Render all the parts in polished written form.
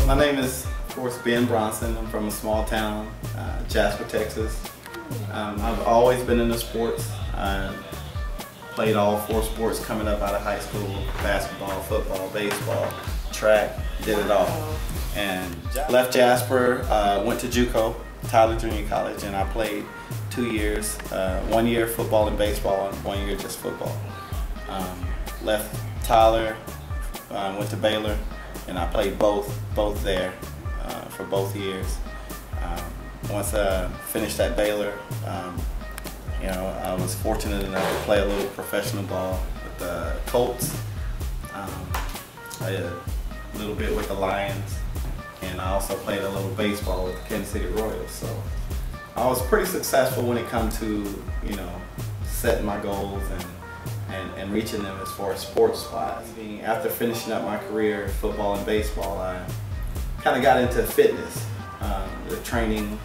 My name is, of course, Ben Bronson. I'm from a small town, Jasper, Texas. I've always been into sports. I played all 4 sports coming up out of high school: basketball, football, baseball, track, did it all. And left Jasper, went to JUCO, Tyler Junior College, and I played 2 years, 1 year football and baseball, and 1 year just football. Left Tyler, went to Baylor, and I played both there for both years. Once I finished at Baylor, you know, I was fortunate enough to play a little professional ball with the Colts. I did a little bit with the Lions, and I also played a little baseball with the Kansas City Royals. So I was pretty successful when it comes to, you know, setting my goals and reaching them as far as sports-wise. After finishing up my career in football and baseball, I kind of got into fitness, the training,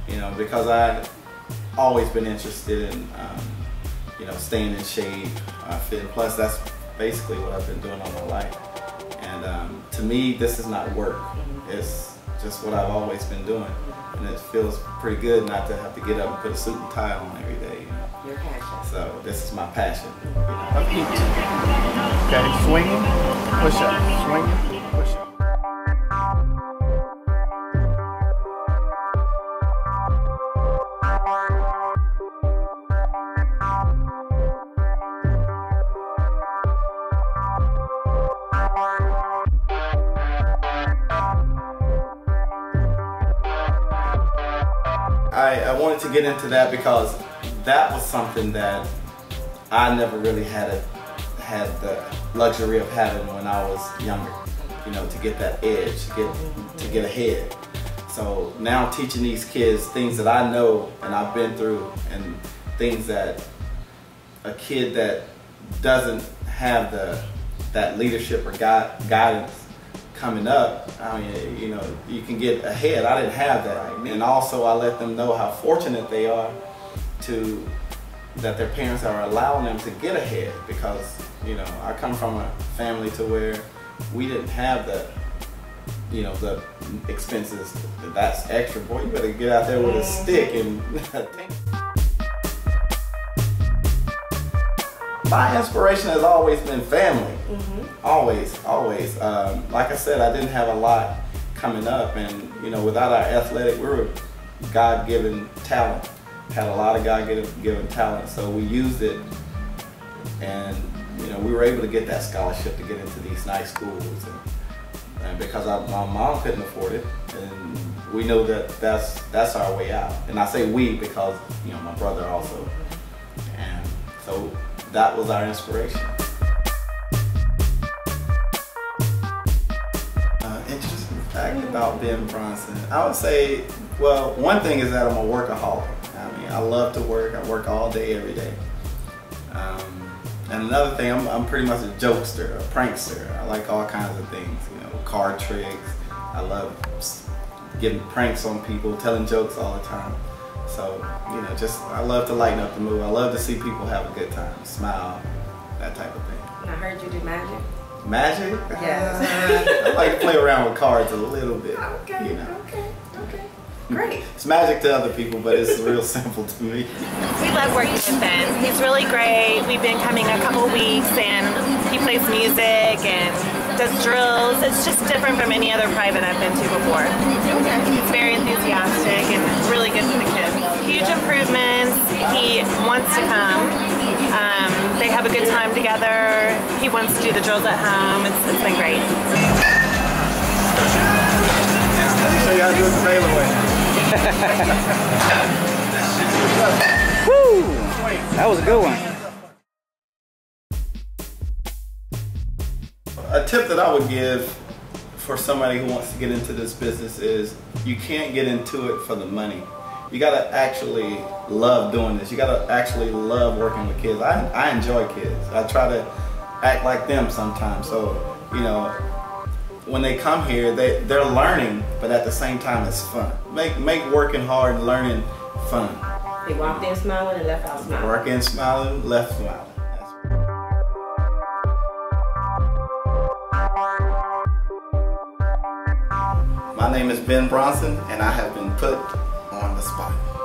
you know, because I've always been interested in, you know, staying in shape, fit. Plus, that's basically what I've been doing all my life. And to me, this is not work. It's just what I've always been doing. And it feels pretty good not to have to get up and put a suit and tie on every day. You know? Your passion. So this is my passion. You know? Okay, swinging, push up, swinging, push up. I wanted to get into that because that was something that I never really had the luxury of having when I was younger. You know, to get that edge, to get ahead. So now teaching these kids things that I know and I've been through, and things that a kid that doesn't have that leadership or guidance coming up, I mean, you know, you can get ahead. I didn't have that. And also I let them know how fortunate they are that their parents are allowing them to get ahead, because, you know, I come from a family to where we didn't have you know, the expenses. That's extra. Boy, you better get out there with a stick and My inspiration has always been family. Always. Like I said, I didn't have a lot coming up, and, you know, without our athletic, we were God-given talent. Had a lot of God-given talent, so we used it, and, you know, we were able to get that scholarship to get into these nice schools, and because my mom couldn't afford it, and we know that that's our way out. And I say we because, you know, my brother also, and so that was our inspiration. Interesting fact about Ben Bronson. I would say, well, one thing is that I'm a workaholic. I mean, I love to work. I work all day, every day. And another thing, I'm pretty much a jokester, a prankster. I like all kinds of things, you know, card tricks. I love getting pranks on people, telling jokes all the time. So, you know, I love to lighten up the mood. I love to see people have a good time, smile, that type of thing. And I heard you do magic. Magic? Yes. I like to play around with cards a little bit. Okay, you know. okay. Great. It's magic to other people, but it's real simple to me. We love working with Ben. He's really great. We've been coming a couple weeks, and he plays music and does drills. It's just different from any other private I've been to before. He's very enthusiastic and really good for the kids. Huge improvements. He wants to come. They have a good time together. He wants to do the drills at home. It's been great. So you gotta do it the Baylor way. Woo! That was a good one. A tip that I would give for somebody who wants to get into this business is you can't get into it for the money. You gotta actually love doing this. You gotta actually love working with kids. I enjoy kids. I try to act like them sometimes. So, you know, when they come here, they're learning, but at the same time it's fun. Make working hard and learning fun. They walked in smiling and left out smiling. Worked in smiling, left smiling. My name is Ben Bronson, and I have been put on the spot.